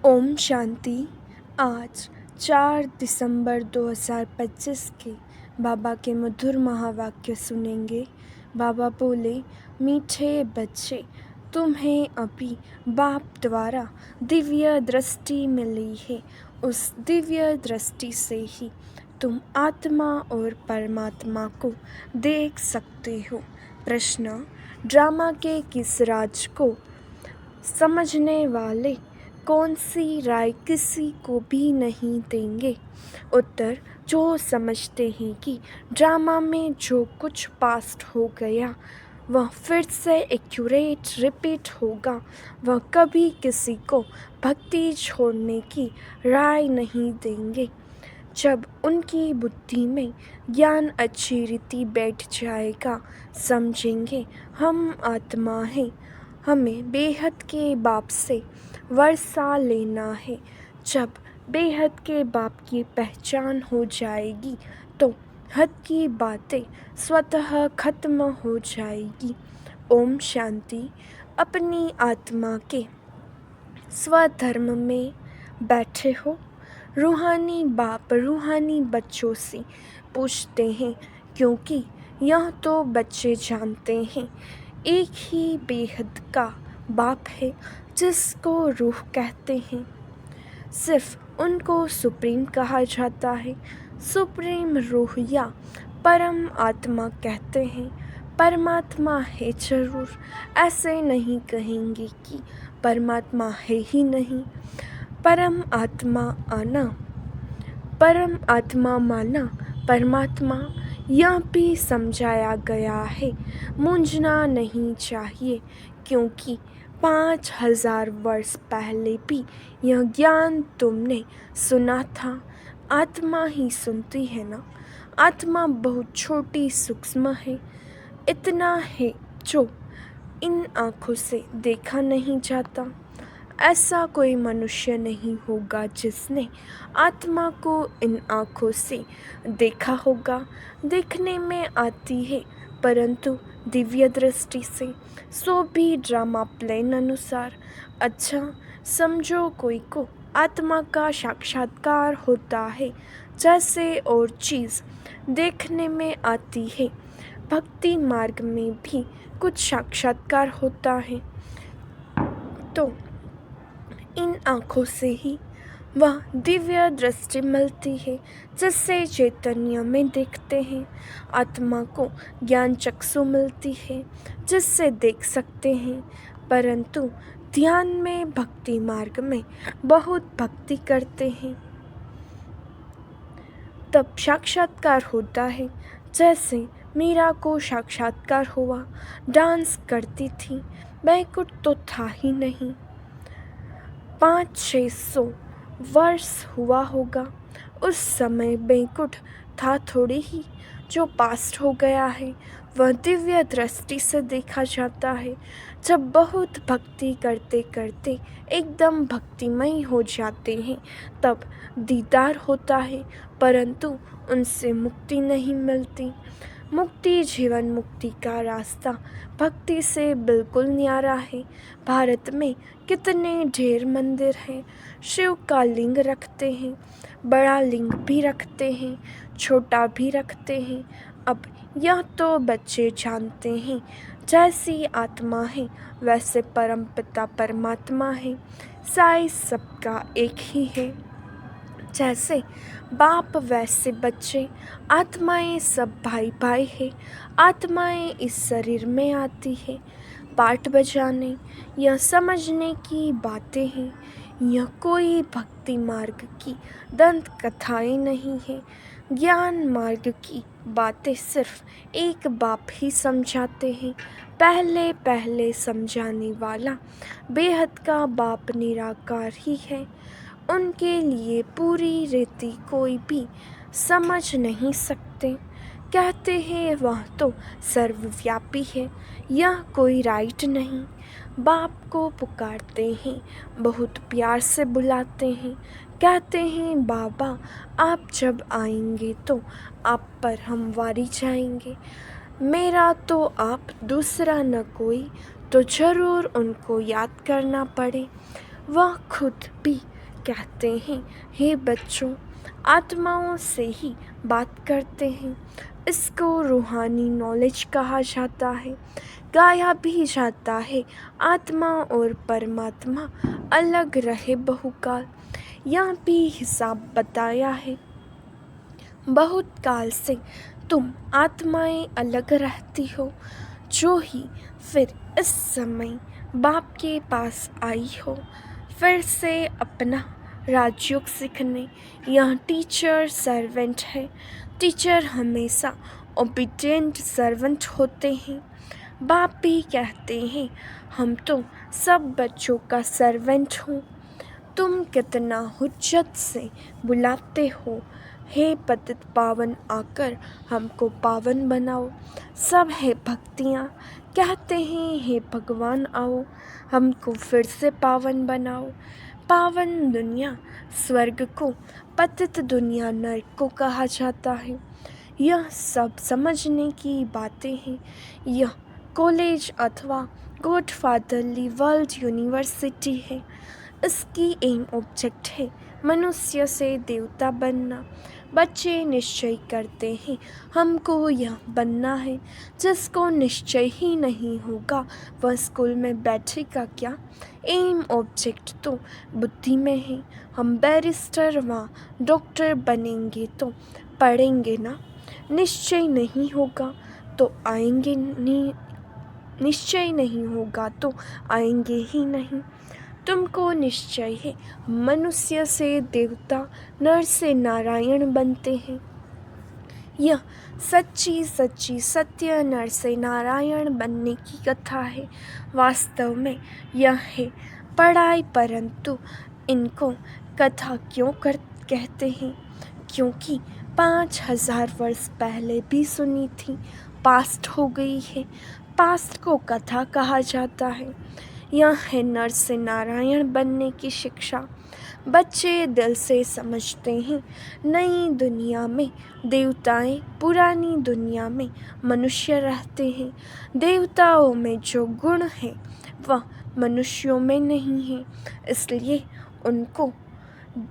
ओम शांति। आज 4 दिसंबर 2025 के बाबा के मधुर महावाक्य सुनेंगे। बाबा बोले, मीठे बच्चे, तुम्हें अभी बाप द्वारा दिव्य दृष्टि मिली है। उस दिव्य दृष्टि से ही तुम आत्मा और परमात्मा को देख सकते हो। प्रश्न, ड्रामा के किस राज को समझने वाले कौन सी राय किसी को भी नहीं देंगे? उत्तर, जो समझते हैं कि ड्रामा में जो कुछ पास्ट हो गया वह फिर से एक्यूरेट रिपीट होगा, वह कभी किसी को भक्ति छोड़ने की राय नहीं देंगे। जब उनकी बुद्धि में ज्ञान अच्छी रीति बैठ जाएगा, समझेंगे हम आत्मा हैं, हमें बेहद के बाप से वर्षा लेना है। जब बेहद के बाप की पहचान हो जाएगी तो हद की बातें स्वतः खत्म हो जाएगी। ओम शांति। अपनी आत्मा के स्वधर्म में बैठे हो। रूहानी बाप रूहानी बच्चों से पूछते हैं, क्योंकि यह तो बच्चे जानते हैं एक ही बेहद का बाप है जिसको रूह कहते हैं। सिर्फ उनको सुप्रीम कहा जाता है। सुप्रीम रूह या परम आत्मा कहते हैं। परमात्मा है जरूर, ऐसे नहीं कहेंगे कि परमात्मा है ही नहीं। परम आत्मा आना, परम आत्मा माना परमात्मा, यह भी समझाया गया है। मूंझना नहीं चाहिए, क्योंकि 5000 वर्ष पहले भी यह ज्ञान तुमने सुना था। आत्मा ही सुनती है ना। आत्मा बहुत छोटी सूक्ष्म है, इतना है जो इन आँखों से देखा नहीं जाता। ऐसा कोई मनुष्य नहीं होगा जिसने आत्मा को इन आँखों से देखा होगा। देखने में आती है परंतु दिव्य दृष्टि से, सो भी ड्रामा प्लान अनुसार। अच्छा समझो, कोई को आत्मा का साक्षात्कार होता है जैसे और चीज़ देखने में आती है। भक्ति मार्ग में भी कुछ साक्षात्कार होता है, तो इन आँखों से ही वह दिव्य दृष्टि मिलती है जिससे चैतन्य में देखते हैं। आत्मा को ज्ञान चक्षु मिलती है जिससे देख सकते हैं, परंतु ध्यान में भक्ति मार्ग में बहुत भक्ति करते हैं तब साक्षात्कार होता है। जैसे मीरा को साक्षात्कार हुआ, डांस करती थी, बैकुंठ तो था ही नहीं। 500-600 वर्ष हुआ होगा, उस समय बैकुंठ था थोड़ी ही। जो पास्ट हो गया है वह दिव्य दृष्टि से देखा जाता है। जब बहुत भक्ति करते करते एकदम भक्तिमय हो जाते हैं तब दीदार होता है, परंतु उनसे मुक्ति नहीं मिलती। मुक्ति, जीवन मुक्ति का रास्ता भक्ति से बिल्कुल न्यारा है। भारत में कितने ढेर मंदिर हैं। शिव का लिंग रखते हैं, बड़ा लिंग भी रखते हैं, छोटा भी रखते हैं। अब यह तो बच्चे जानते हैं, जैसी आत्मा है वैसे परम पिता परमात्मा है। साइज सबका एक ही है, जैसे बाप वैसे बच्चे। आत्माएं सब भाई भाई है। आत्माएं इस शरीर में आती है पाठ बजाने या समझने की बातें हैं। यह कोई भक्ति मार्ग की दंत कथाएं नहीं है। ज्ञान मार्ग की बातें सिर्फ एक बाप ही समझाते हैं। पहले पहले समझाने वाला बेहद का बाप निराकार ही है। उनके लिए पूरी रीति कोई भी समझ नहीं सकते। कहते हैं वह तो सर्वव्यापी है, यह कोई राइट नहीं। बाप को पुकारते हैं, बहुत प्यार से बुलाते हैं, कहते हैं बाबा आप जब आएंगे तो आप पर हम वारी जाएंगे। मेरा तो आप, दूसरा न कोई, तो ज़रूर उनको याद करना पड़े। वह खुद भी कहते हैं, हे बच्चों, आत्माओं से ही बात करते हैं। इसको रूहानी नॉलेज कहा जाता है। गाया भी जाता है, आत्मा और परमात्मा अलग रहे बहुकाल। यह भी हिसाब बताया है, बहुत काल से तुम आत्माएं अलग रहती हो, जो ही फिर इस समय बाप के पास आई हो, फिर से अपना राजयोग सीखने। यह टीचर सर्वेंट है। टीचर हमेशा ओबीडिएंट सर्वेंट होते हैं। बाप भी कहते हैं, हम तो सब बच्चों का सर्वेंट हूँ। तुम कितना हुज्जत से बुलाते हो, हे पतित पावन आकर हमको पावन बनाओ। सब है भक्तियाँ, कहते हैं, हे भगवान आओ हमको फिर से पावन बनाओ। पावन दुनिया स्वर्ग को, पतित दुनिया नरक को कहा जाता है। यह सब समझने की बातें हैं। यह कॉलेज अथवा गॉडफादरली वर्ल्ड यूनिवर्सिटी है। इसकी एम ऑब्जेक्ट है मनुष्य से देवता बनना। बच्चे निश्चय करते हैं, हमको यह बनना है। जिसको निश्चय ही नहीं होगा, वह स्कूल में बैठेगा क्या? एम ऑब्जेक्ट तो बुद्धि में है। हम बैरिस्टर व डॉक्टर बनेंगे तो पढ़ेंगे ना। निश्चय नहीं होगा तो आएंगे नहीं, निश्चय नहीं होगा तो आएंगे ही नहीं। तुमको निश्चय है, मनुष्य से देवता, नर से नारायण बनते हैं। यह सच्ची सच्ची सत्य नर से नारायण बनने की कथा है। वास्तव में यह है पढ़ाई, परंतु इनको कथा क्यों कहते हैं? क्योंकि 5000 वर्ष पहले भी सुनी थी, पास्ट हो गई है। पास्ट को कथा कहा जाता है। यह है नर से नारायण बनने की शिक्षा। बच्चे दिल से समझते हैं, नई दुनिया में देवताएं, पुरानी दुनिया में मनुष्य रहते हैं। देवताओं में जो गुण है वह मनुष्यों में नहीं है, इसलिए उनको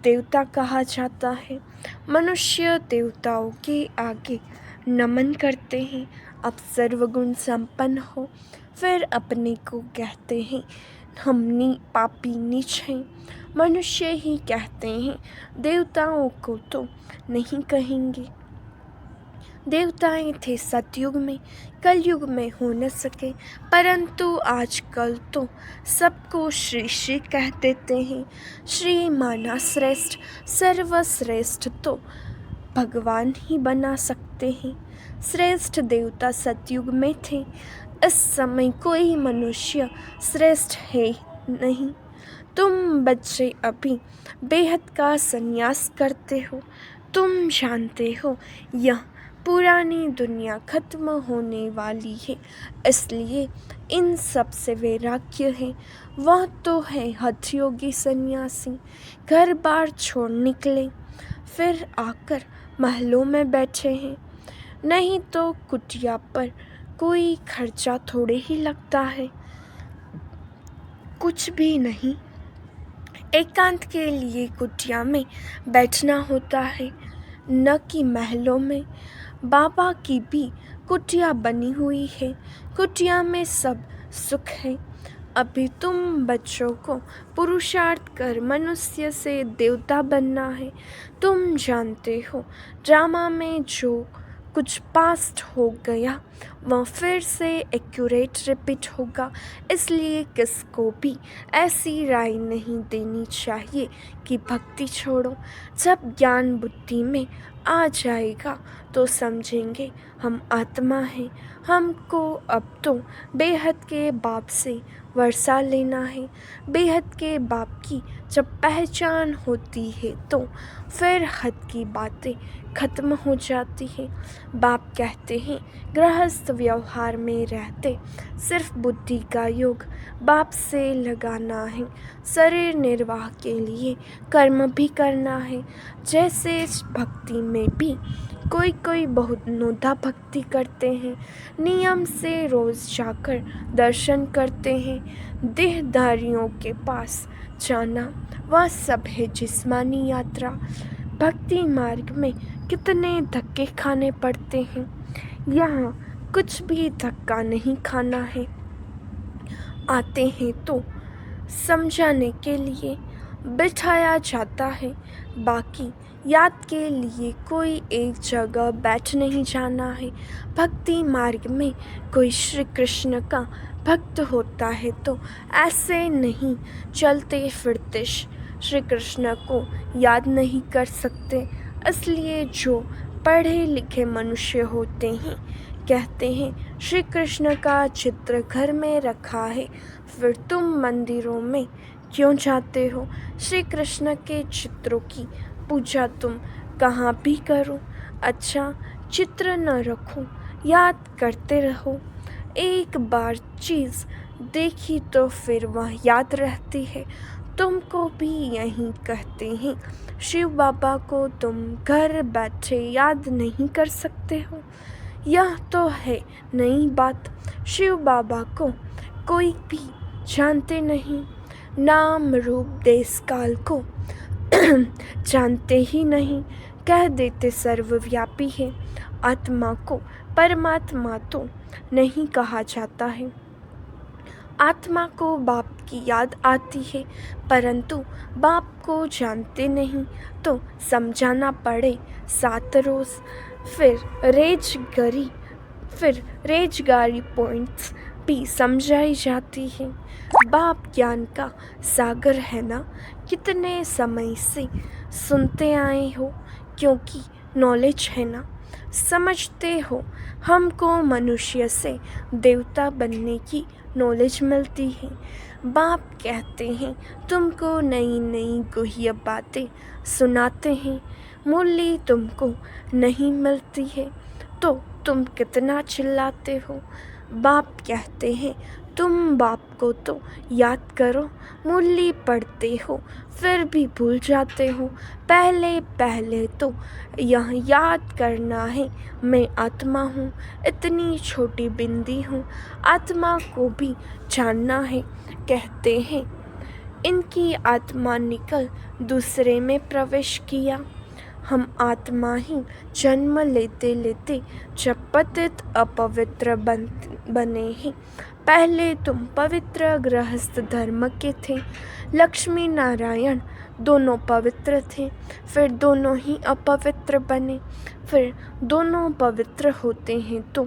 देवता कहा जाता है। मनुष्य देवताओं के आगे नमन करते हैं। अब सर्वगुण संपन्न हो, फिर अपने को कहते हैं हम पापी नीच हैं। मनुष्य ही कहते हैं, देवताओं को तो नहीं कहेंगे। देवताएं थे सतयुग में, कलयुग में हो न सके, परंतु आजकल तो सबको श्री श्री कह देते हैं। श्री माना श्रेष्ठ, सर्वश्रेष्ठ तो भगवान ही बना सकते हैं। श्रेष्ठ देवता सतयुग में थे। इस समय कोई मनुष्य श्रेष्ठ है नहीं। तुम बच्चे अभी बेहद का संन्यास करते हो। तुम जानते हो यह पुरानी दुनिया खत्म होने वाली है, इसलिए इन सब से वैराग्य है। वह तो है हठयोगी सन्यासी, घर बार छोड़ निकले, फिर आकर महलों में बैठे हैं। नहीं तो कुटिया पर कोई खर्चा थोड़े ही लगता है, कुछ भी नहीं। एकांत के लिए कुटिया में बैठना होता है, न कि महलों में। बाबा की भी कुटिया बनी हुई है, कुटिया में सब सुख है। अभी तुम बच्चों को पुरुषार्थ कर मनुष्य से देवता बनना है। तुम जानते हो ड्रामा में जो कुछ पास्ट हो गया वह फिर से एक्यूरेट रिपीट होगा, इसलिए किसको भी ऐसी राय नहीं देनी चाहिए कि भक्ति छोड़ो। जब ज्ञान बुद्धि में आ जाएगा तो समझेंगे हम आत्मा हैं। हमको अब तो बेहद के बाप से वर्षा लेना है। बेहद के बाप की जब पहचान होती है तो फिर हद की बातें खत्म हो जाती है। बाप कहते हैं, गृहस्थ व्यवहार में रहते सिर्फ बुद्धि का योग बाप से लगाना है। शरीर निर्वाह के लिए कर्म भी करना है। जैसे भक्ति में भी कोई कोई बहुत नोधा भक्ति करते हैं, नियम से रोज़ जाकर दर्शन करते हैं। देहधारियों के पास जाना वह सब है जिस्मानी यात्रा। भक्ति मार्ग में कितने धक्के खाने पड़ते हैं, यहाँ कुछ भी धक्का नहीं खाना है। आते हैं तो समझाने के लिए बिठाया जाता है, बाकी याद के लिए कोई एक जगह बैठ नहीं जाना है। भक्ति मार्ग में कोई श्री कृष्ण का भक्त होता है तो ऐसे नहीं चलते फिरते श्री कृष्ण को याद नहीं कर सकते। इसलिए जो पढ़े लिखे मनुष्य होते हैं कहते हैं श्री कृष्ण का चित्र घर में रखा है, फिर तुम मंदिरों में क्यों जाते हो? श्री कृष्ण के चित्रों की पूजा तुम कहाँ भी करो। अच्छा, चित्र न रखो, याद करते रहो। एक बार चीज़ देखी तो फिर वह याद रहती है। तुमको भी यही कहते हैं, शिव बाबा को तुम घर बैठे याद नहीं कर सकते हो। यह तो है नई बात, शिव बाबा को कोई भी जानते नहीं, नाम रूप देश काल को जानते ही नहीं। कह देते सर्वव्यापी है, आत्मा को परमात्मा तो नहीं कहा जाता है। आत्मा को बाप की याद आती है, परंतु बाप को जानते नहीं तो समझाना पड़े 7 रोज़। फिर रेजगारी पॉइंट्स भी समझाई जाती है। बाप ज्ञान का सागर है ना, कितने समय से सुनते आए हो, क्योंकि नॉलेज है ना। समझते हो हमको मनुष्य से देवता बनने की नॉलेज मिलती है। बाप कहते हैं तुमको नई नई गुह्य बातें सुनाते हैं, मूल्य तुमको नहीं मिलती है तो तुम कितना चिल्लाते हो। बाप कहते हैं तुम बाप को तो याद करो, मूल्य पढ़ते हो फिर भी भूल जाते हो। पहले तो यह याद करना है मैं आत्मा हूँ, इतनी छोटी बिंदी हूँ, आत्मा को भी जानना है। कहते हैं इनकी आत्मा निकल दूसरे में प्रवेश किया। हम आत्मा ही जन्म लेते लेते जब पतित अपवित्र बने हैं। पहले तुम पवित्र गृहस्थ धर्म के थे, लक्ष्मी नारायण दोनों पवित्र थे, फिर दोनों ही अपवित्र बने। फिर दोनों पवित्र होते हैं तो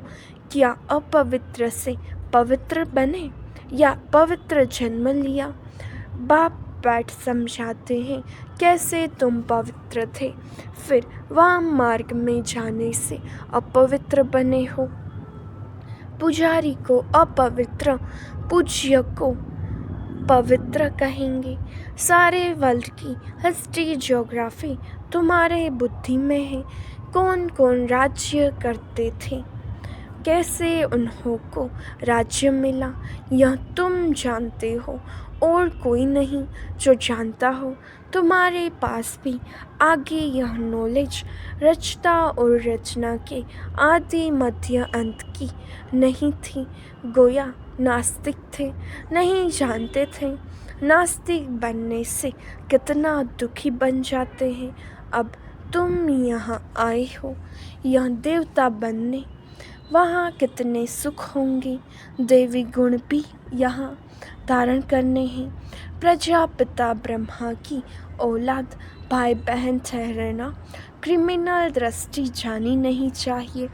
क्या अपवित्र से पवित्र बने या पवित्र जन्म लिया? बाप बैठ समझाते हैं कैसे तुम पवित्र थे, फिर वह मार्ग में जाने से अपवित्र बने हो। पुजारी को अपवित्र, पूज्य को पवित्र कहेंगे। सारे वर्ल्ड की हिस्ट्री ज्योग्राफी तुम्हारे बुद्धि में है। कौन कौन राज्य करते थे, कैसे उन्हों को राज्य मिला, यह तुम जानते हो और कोई नहीं जो जानता हो। तुम्हारे पास भी आगे यह नॉलेज रचता और रचना के आदि मध्य अंत की नहीं थी। गोया नास्तिक थे, नहीं जानते थे। नास्तिक बनने से कितना दुखी बन जाते हैं। अब तुम यहाँ आए हो यह देवता बनने, वहाँ कितने सुख होंगे। देवी गुण भी यहाँ धारण करने हैं। प्रजापिता ब्रह्मा की औलाद भाई बहन ठहरना क्रिमिनल दृष्टि जानी नहीं चाहिए।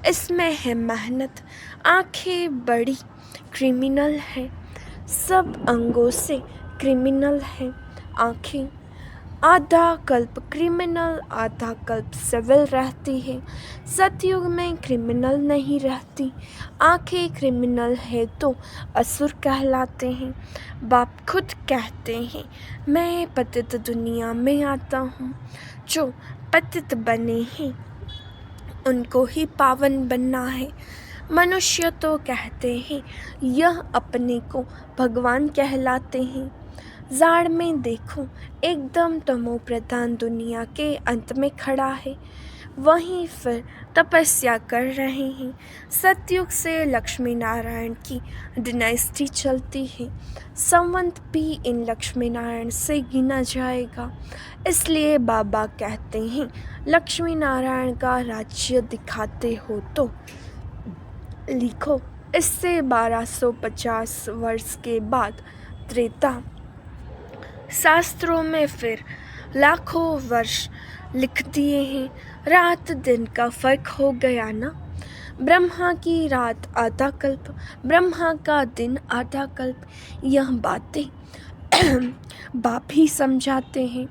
इसमें है मेहनत। आंखें बड़ी क्रिमिनल है, सब अंगों से क्रिमिनल है। आंखें आधा कल्प क्रिमिनल, आधा कल्प सिविल रहती है। सतयुग में क्रिमिनल नहीं रहती। आंखें क्रिमिनल है तो असुर कहलाते हैं। बाप खुद कहते हैं मैं पतित दुनिया में आता हूँ। जो पतित बने हैं उनको ही पावन बनना है। मनुष्य तो कहते हैं यह अपने को भगवान कहलाते हैं। जाड़ में देखो एकदम तमो प्रधान दुनिया के अंत में खड़ा है। वहीं फिर तपस्या कर रहे हैं। सतयुग से लक्ष्मी नारायण की डिनाइस्टी चलती है। संवंत भी इन लक्ष्मी नारायण से गिना जाएगा। इसलिए बाबा कहते हैं, लक्ष्मी नारायण का राज्य दिखाते हो तो लिखो। इससे 1250 वर्ष के बाद त्रेता शास्त्रों में फिर लाखों वर्ष लिख दिए हैं। रात दिन का फर्क हो गया ना। ब्रह्मा की रात आधा कल्प, ब्रह्मा का दिन आधा कल्प। यह बातें बाप ही समझाते हैं।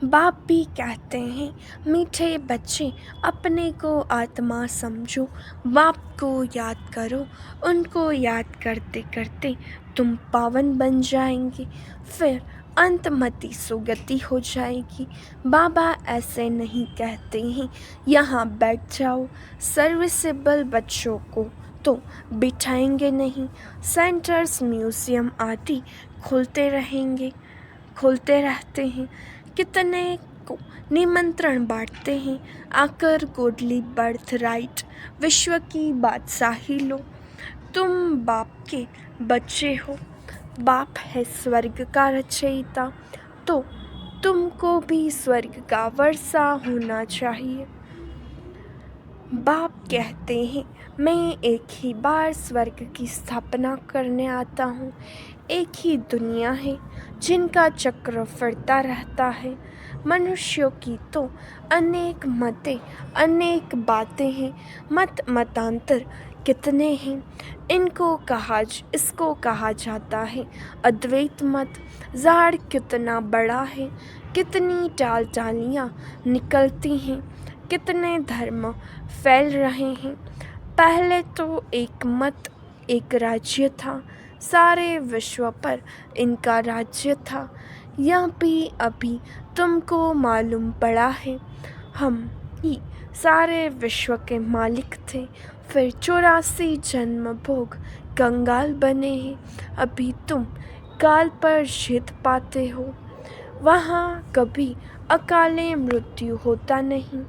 बाप भी कहते हैं, मीठे बच्चे अपने को आत्मा समझो, बाप को याद करो। उनको याद करते करते तुम पावन बन जाएंगे, फिर अंतमति सुगति हो जाएगी। बाबा ऐसे नहीं कहते हैं, यहाँ बैठ जाओ। सर्विसेबल बच्चों को तो बिठाएंगे नहीं। सेंटर्स, म्यूज़ियम आदि खोलते रहते हैं। कितने को निमंत्रण बांटते हैं, आकर गोडली बर्थ राइट, विश्व की बादशाही लो। तुम बाप के बच्चे हो, बाप है स्वर्ग का रचयिता, तो तुमको भी स्वर्ग का वर्षा होना चाहिए। बाप कहते हैं, मैं एक ही बार स्वर्ग की स्थापना करने आता हूँ। एक ही दुनिया है जिनका चक्र फिरता रहता है। मनुष्यों की तो अनेक मतें, अनेक बातें हैं। मतांतर कितने हैं। इसको कहा जाता है अद्वैत मत। झाड़ कितना बड़ा है, कितनी टालियाँ निकलती हैं, कितने धर्म फैल रहे हैं। पहले तो एक मत, एक राज्य था, सारे विश्व पर इनका राज्य था। यह भी अभी तुमको मालूम पड़ा है। हम ही सारे विश्व के मालिक थे, फिर 84 जन्म भोग कंगाल बने हैं। अभी तुम काल पर जीत पाते हो। वहाँ कभी अकाले मृत्यु होता नहीं।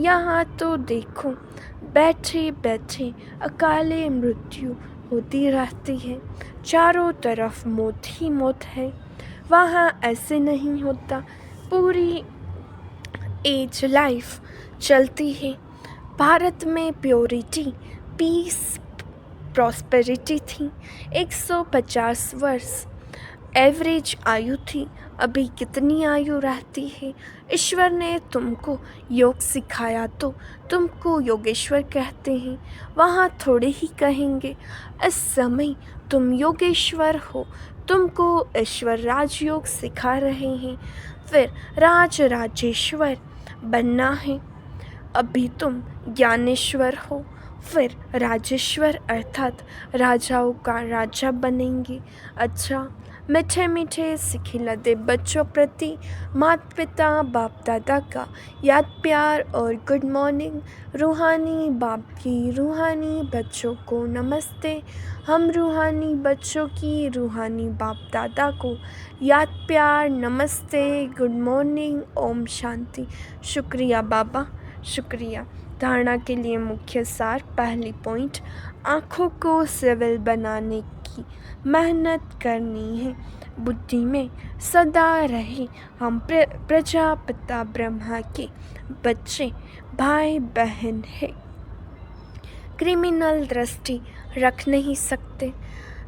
यहाँ तो देखो, बैठे बैठे अकाले मृत्यु होती रहती है। चारों तरफ मौत ही मौत है। वहाँ ऐसे नहीं होता। पूरी एज लाइफ चलती है। भारत में प्योरिटी, पीस, प्रॉस्पेरिटी थी। 150 वर्ष एवरेज आयु थी। अभी कितनी आयु रहती है। ईश्वर ने तुमको योग सिखाया तो तुमको योगेश्वर कहते हैं। वहाँ थोड़े ही कहेंगे, इस समय तुम योगेश्वर हो। तुमको ईश्वर राजयोग सिखा रहे हैं, फिर राजेश्वर बनना है। अभी तुम ज्ञानेश्वर हो, फिर राजेश्वर अर्थात राजाओं का राजा बनेंगे। अच्छा, मीठे मीठे सिखिलते बच्चों प्रति माता पिता बाप दादा का याद प्यार और गुड मॉर्निंग। रूहानी बाप की रूहानी बच्चों को नमस्ते। हम रूहानी बच्चों की रूहानी बाप दादा को याद प्यार नमस्ते, गुड मॉर्निंग, ओम शांति। शुक्रिया बाबा, शुक्रिया। धारणा के लिए मुख्य सार। पहली पॉइंट, आँखों को सिविल बनाने की मेहनत करनी है। बुद्धि में सदा रहे हम प्रजापिता ब्रह्मा के बच्चे, भाई बहन हैं। क्रिमिनल दृष्टि रख नहीं सकते।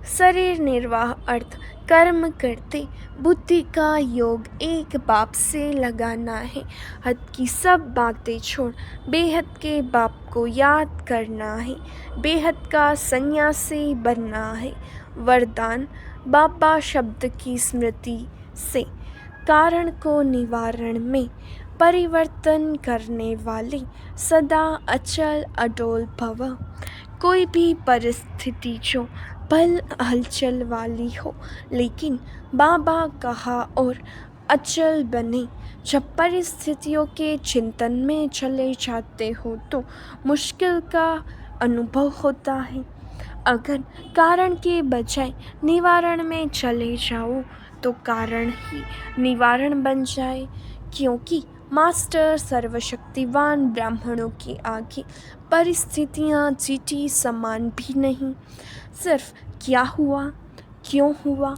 शरीर निर्वाह अर्थ कर्म करते। बुद्धि का योग एक बाप से लगाना है। हद की सब बातें छोड़ बेहद के बाप को याद करना है। बेहद का सन्यासी बनना है। वरदान, बाबा शब्द की स्मृति से कारण को निवारण में परिवर्तन करने वाले सदा अचल अडोल भव। कोई भी परिस्थिति जो भल हलचल वाली हो, लेकिन बाबा कहा और अचल बने। जब परिस्थितियों के चिंतन में चले जाते हो तो मुश्किल का अनुभव होता है। अगर कारण के बजाय निवारण में चले जाओ तो कारण ही निवारण बन जाए, क्योंकि मास्टर सर्वशक्तिवान ब्राह्मणों के आगे परिस्थितियाँ जीती समान भी नहीं। सिर्फ क्या हुआ, क्यों हुआ,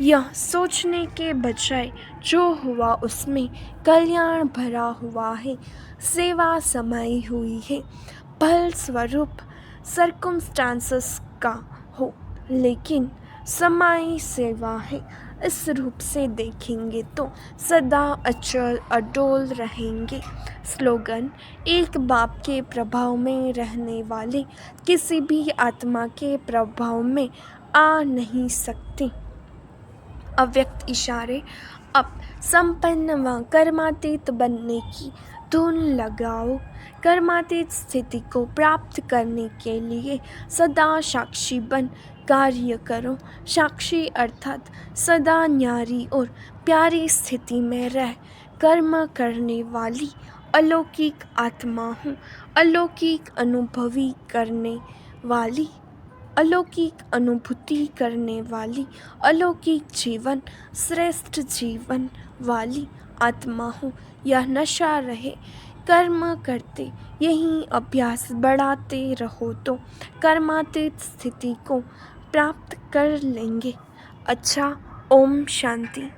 यह सोचने के बजाय जो हुआ उसमें कल्याण भरा हुआ है, सेवा समाई हुई है। फलस्वरूप सर्कमस्टांसेस का हो, लेकिन समाई सेवा है। इस रूप से देखेंगे तो सदा अचल अडोल रहेंगे। स्लोगन: एक बाप के प्रभाव में रहने वाले किसी भी आत्मा के प्रभाव में आ नहीं सकते। अव्यक्त इशारे: अब संपन्न व कर्मातीत बनने की धुन लगाओ। कर्मातीत स्थिति को प्राप्त करने के लिए सदा साक्षी बन कार्य करो। साक्षी अर्थात सदा न्यारी और प्यारी स्थिति में रह कर्म करने वाली अलौकिक आत्मा हूँ। अलौकिक अनुभवी करने वाली, अलौकिक अनुभूति करने वाली, अलौकिक जीवन, श्रेष्ठ जीवन वाली आत्मा हूँ। यह नशा रहे, कर्म करते यही अभ्यास बढ़ाते रहो तो कर्मातीत स्थिति को प्राप्त कर लेंगे। अच्छा, ओम शांति।